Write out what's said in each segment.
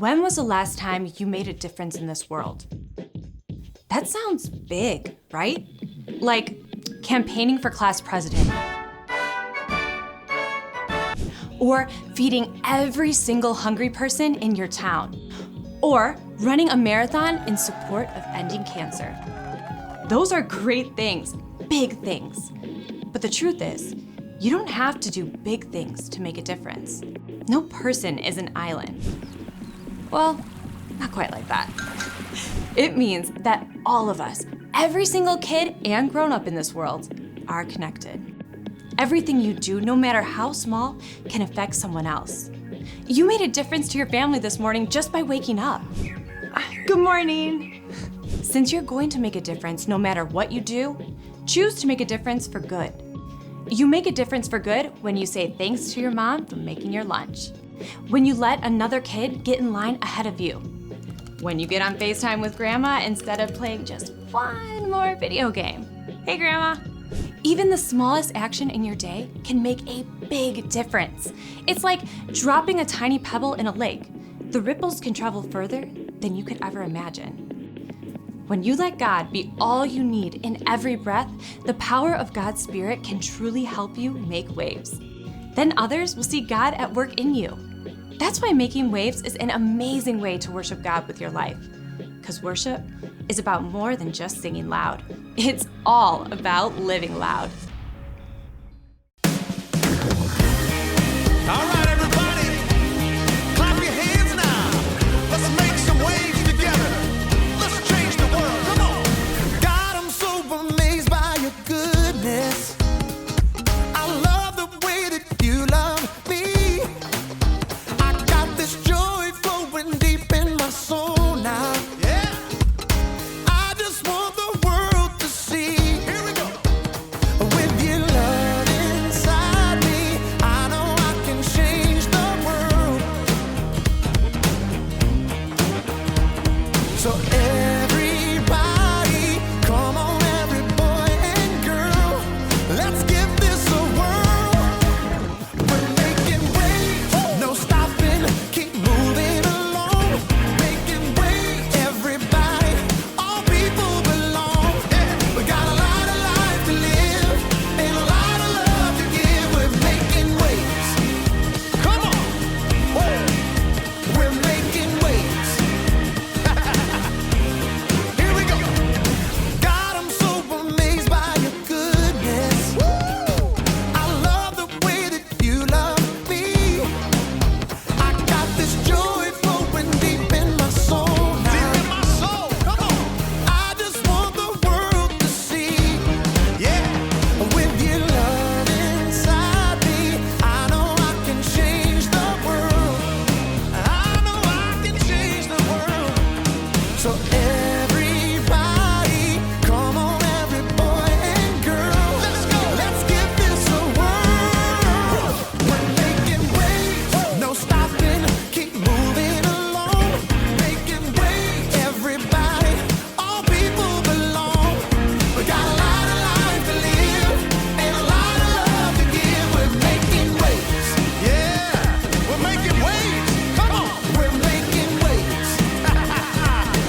When was the last time you made a difference in this world? That sounds big, right? Like campaigning for class president. Or feeding every single hungry person in your town. Or running a marathon in support of ending cancer. Those are great things, big things. But the truth is, you don't have to do big things to make a difference. No person is an island. Well, not quite like that. It means that all of us, every single kid and grown-up in this world, are connected. Everything you do, no matter how small, can affect someone else. You made a difference to your family this morning just by waking up. Good morning. Since you're going to make a difference no matter what you do, choose to make a difference for good. You make a difference for good when you say thanks to your mom for making your lunch. When you let another kid get in line ahead of you. When you get on FaceTime with Grandma instead of playing just one more video game. Hey, Grandma. Even the smallest action in your day can make a big difference. It's like dropping a tiny pebble in a lake. The ripples can travel further than you could ever imagine. When you let God be all you need in every breath, the power of God's Spirit can truly help you make waves. Then others will see God at work in you. That's why making waves is an amazing way to worship God with your life. Because worship is about more than just singing loud. It's all about living loud. All right, everybody, clap your hands now. Let's make some waves together. Let's change the world. Come on. God, I'm so amazed by your goodness. I love the way that you love me. I got this joy flowing deep in my soul now. Yeah. I just want the world to see. Here we go. With your love inside me, I know I can change the world. So everybody, come on, every boy and girl, let's give this a whirl. We're making waves, no stopping, keep moving along. Making waves, everybody, all people belong. We got a lot of life to live and a lot of love to give. We're making waves. Come on. Whoa. We're making waves. Here we go. God, I'm so amazed by your goodness. I love the way that you love me. I got this joy flowing deep in my soul now. Deep in my soul. Come on. I just want the world to see. Yeah. With your love inside me, I know I can change the world. I know I can change the world. So everybody, come on, every boy and girl, let's go. Let's give this a whirl. We're making waves, no stopping, keep moving along. Making waves, everybody, all people belong. We got a lot of life to live and a lot of love to give. We're making waves. Yeah, we're making waves. Come on, we're making waves.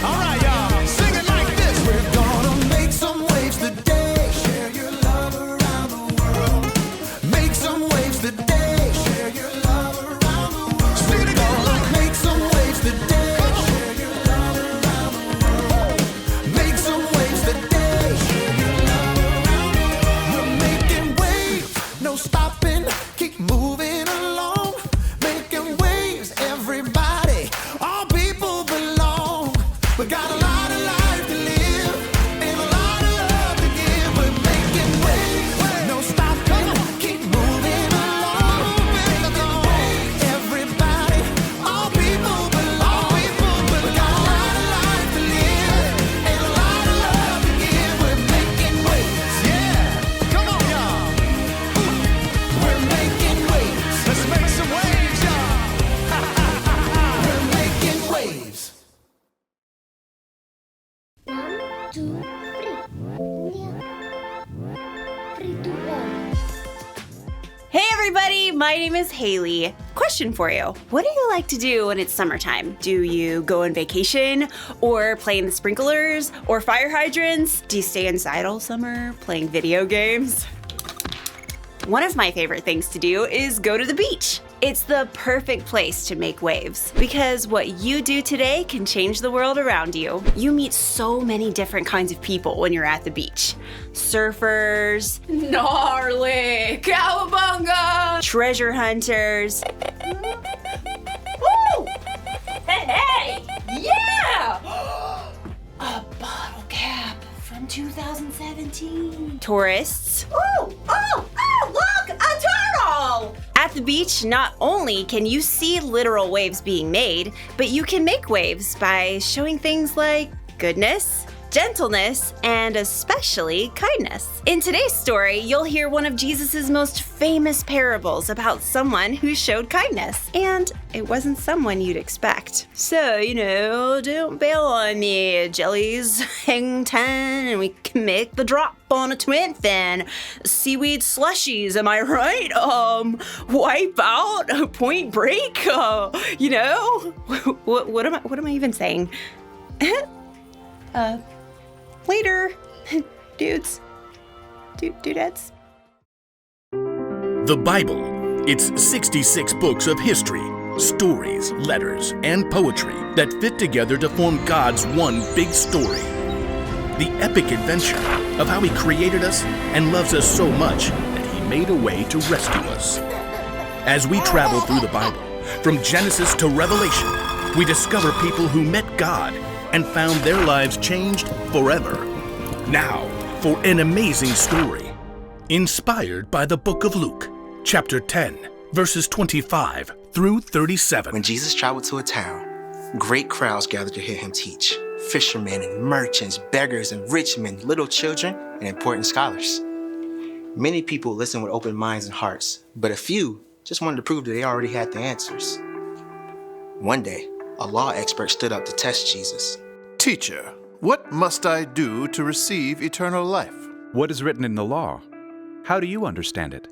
All right, y'all, sing it like this. We're gonna make some waves today. Share your love around the world. Make some waves today. Share your love around the world. Sing it again. Make some waves today. Share your love around the world. Make some waves today. Share your love around the world. We're making waves, no stopping, keep moving along. Making waves, everybody, all people belong. We got a lot of life to live and a lot of love to give. We're making waves, no stopping, keep moving along. Making waves, everybody, all people belong. We got a lot of life to live and a lot of love to give. We're making waves. Yeah, come on, y'all. We're making waves. Let's make some waves, y'all. We're making waves. 1, 2, 3. 3, 2, 1. Hey everybody, my name is Haley. Question for you. What do you like to do when it's summertime? Do you go on vacation or play in the sprinklers or fire hydrants? Do you stay inside all summer playing video games? One of my favorite things to do is go to the beach. It's the perfect place to make waves because what you do today can change the world around you. You meet so many different kinds of people when you're at the beach. Surfers, gnarly, cowabunga, treasure hunters. Woo! Hey! Yeah! A bottle cap from 2017. Tourists. Oh, look, a turtle! At the beach, not only can you see literal waves being made, but you can make waves by showing things like goodness, gentleness, and especially kindness. In today's story, you'll hear one of Jesus' most famous parables about someone who showed kindness, and it wasn't someone you'd expect. So, don't bail on me, jellies. Hang 10 and we can make the drop on a twin fin. Seaweed slushies, am I right? Wipe out, Point Break, what am I even saying? Later, dudes. Dudettes. The Bible. It's 66 books of history, stories, letters, and poetry that fit together to form God's one big story. The epic adventure of how He created us and loves us so much that He made a way to rescue us. As we travel through the Bible, from Genesis to Revelation, we discover people who met God and found their lives changed forever. Now, for an amazing story, inspired by the book of Luke, chapter 10, verses 25 through 37. When Jesus traveled to a town, great crowds gathered to hear him teach. Fishermen and merchants, beggars and rich men, little children and important scholars. Many people listened with open minds and hearts, but a few just wanted to prove that they already had the answers. One day, a law expert stood up to test Jesus. Teacher, what must I do to receive eternal life? What is written in the law? How do you understand it?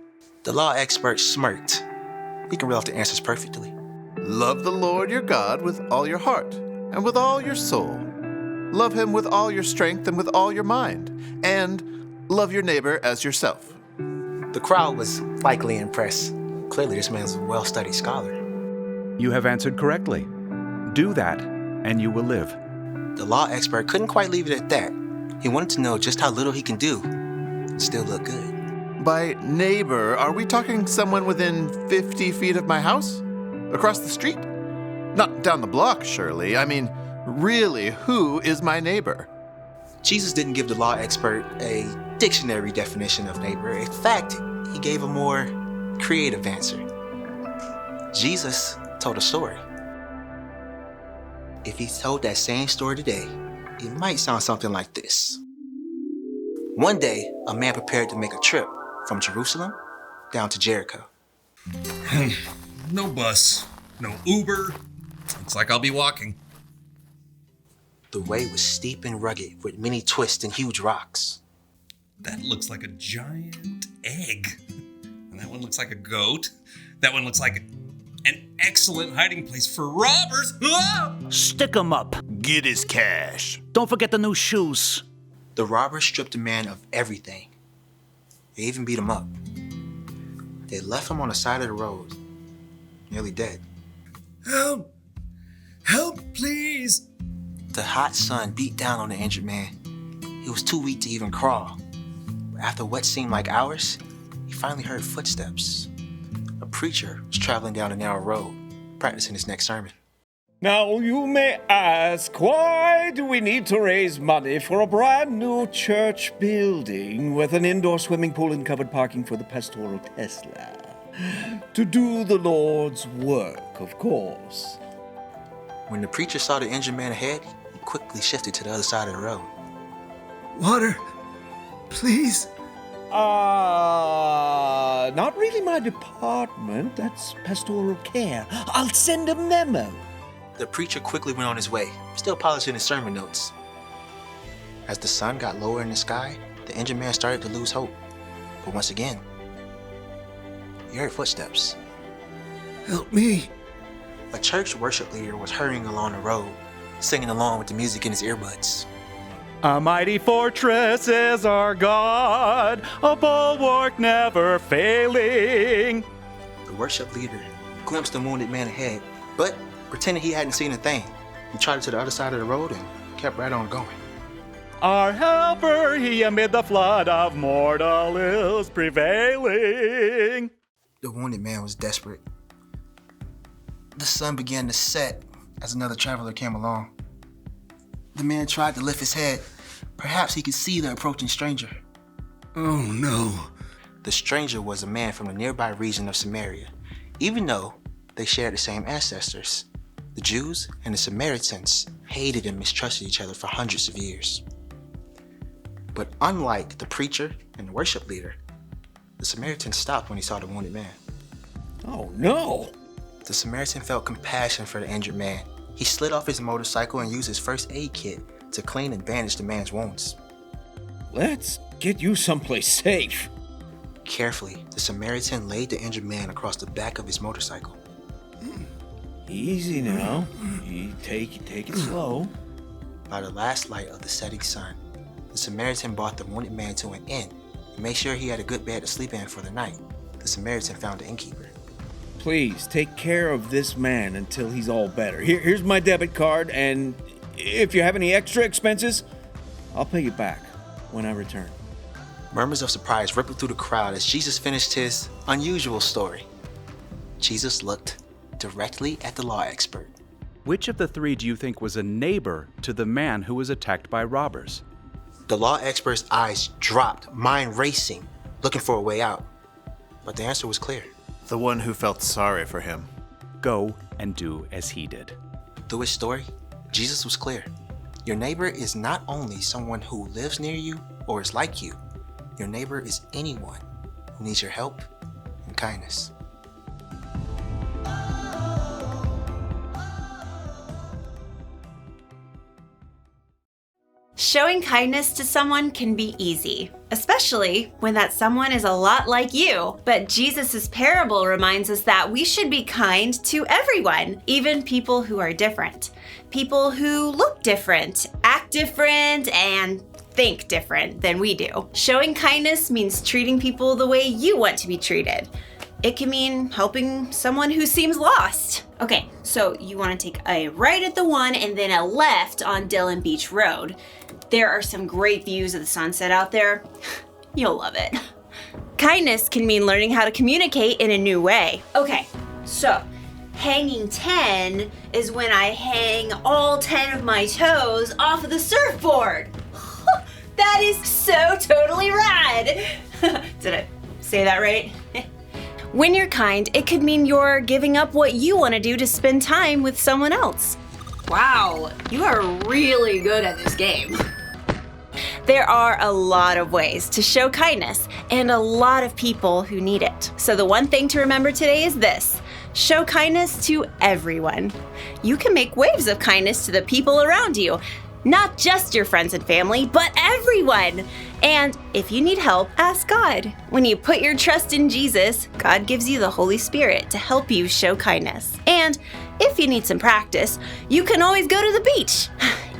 The law expert smirked. He can reel off the answers perfectly. Love the Lord your God with all your heart and with all your soul. Love him with all your strength and with all your mind. And love your neighbor as yourself. The crowd was likely impressed. Clearly, this man's a well-studied scholar. You have answered correctly. Do that, and you will live. The law expert couldn't quite leave it at that. He wanted to know just how little he can do and still look good. By neighbor, are we talking someone within 50 feet of my house? Across the street? Not down the block, surely. I mean, really, who is my neighbor? Jesus didn't give the law expert a dictionary definition of neighbor. In fact, he gave a more creative answer. Jesus told a story. If he told that same story today, it might sound something like this. One day, a man prepared to make a trip from Jerusalem down to Jericho. No bus, no Uber. Looks like I'll be walking. The way was steep and rugged with many twists and huge rocks. That looks like a giant egg. And that one looks like a goat. That one looks like an excellent hiding place for robbers. Ah! Stick 'em up. Get his cash. Don't forget the new shoes. The robbers stripped the man of everything. They even beat him up. They left him on the side of the road, nearly dead. Help! Help, please! The hot sun beat down on the injured man. He was too weak to even crawl. But after what seemed like hours, he finally heard footsteps. A preacher was traveling down a narrow road, practicing his next sermon. Now you may ask, why do we need to raise money for a brand new church building with an indoor swimming pool and covered parking for the pastoral Tesla? To do the Lord's work, of course. When the preacher saw the injured man ahead, he quickly shifted to the other side of the road. Water, please. Not really my department. That's pastoral care. I'll send a memo. The preacher quickly went on his way, still polishing his sermon notes. As the sun got lower in the sky, the injured man started to lose hope. But once again, he heard footsteps. Help me. A church worship leader was hurrying along the road, singing along with the music in his earbuds. A mighty fortress is our God, a bulwark never failing. The worship leader glimpsed the wounded man ahead, but pretending he hadn't seen a thing. He trotted to the other side of the road and kept right on going. Our helper, he amid the flood of mortal ills prevailing. The wounded man was desperate. The sun began to set as another traveler came along. The man tried to lift his head. Perhaps he could see the approaching stranger. Oh no. The stranger was a man from the nearby region of Samaria, even though they shared the same ancestors. The Jews and the Samaritans hated and mistrusted each other for hundreds of years. But unlike the preacher and the worship leader, the Samaritan stopped when he saw the wounded man. Oh no! The Samaritan felt compassion for the injured man. He slid off his motorcycle and used his first aid kit to clean and bandage the man's wounds. Let's get you someplace safe. Carefully, the Samaritan laid the injured man across the back of his motorcycle. Easy now. You take it slow. By the last light of the setting sun, the Samaritan brought the wounded man to an inn and made sure he had a good bed to sleep in for the night. The Samaritan found the innkeeper. Please take care of this man until he's all better. Here's my debit card, and if you have any extra expenses, I'll pay you back when I return. Murmurs of surprise rippled through the crowd as Jesus finished his unusual story. Jesus looked directly at the law expert. Which of the three do you think was a neighbor to the man who was attacked by robbers? The law expert's eyes dropped, mind racing, looking for a way out. But the answer was clear. The one who felt sorry for him. Go and do as he did. Through his story, Jesus was clear. Your neighbor is not only someone who lives near you or is like you. Your neighbor is anyone who needs your help and kindness. Showing kindness to someone can be easy, especially when that someone is a lot like you. But Jesus' parable reminds us that we should be kind to everyone, even people who are different. People who look different, act different, and think different than we do. Showing kindness means treating people the way you want to be treated. It can mean helping someone who seems lost. Okay, so you want to take a right at the one and then a left on Dillon Beach Road. There are some great views of the sunset out there. You'll love it. Kindness can mean learning how to communicate in a new way. Okay, so hanging 10 is when I hang all 10 of my toes off of the surfboard. That is so totally rad. Did I say that right? When you're kind, it could mean you're giving up what you want to do to spend time with someone else. Wow, you are really good at this game. There are a lot of ways to show kindness and a lot of people who need it. So the one thing to remember today is this: show kindness to everyone. You can make waves of kindness to the people around you. Not just your friends and family, but everyone. And if you need help, ask God. When you put your trust in Jesus, God gives you the Holy Spirit to help you show kindness. And if you need some practice, you can always go to the beach,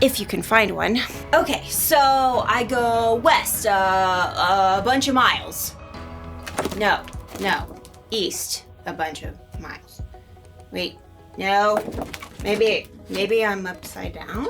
if you can find one. Okay, so I go west a bunch of miles. No, east a bunch of miles. Wait, no, maybe I'm upside down?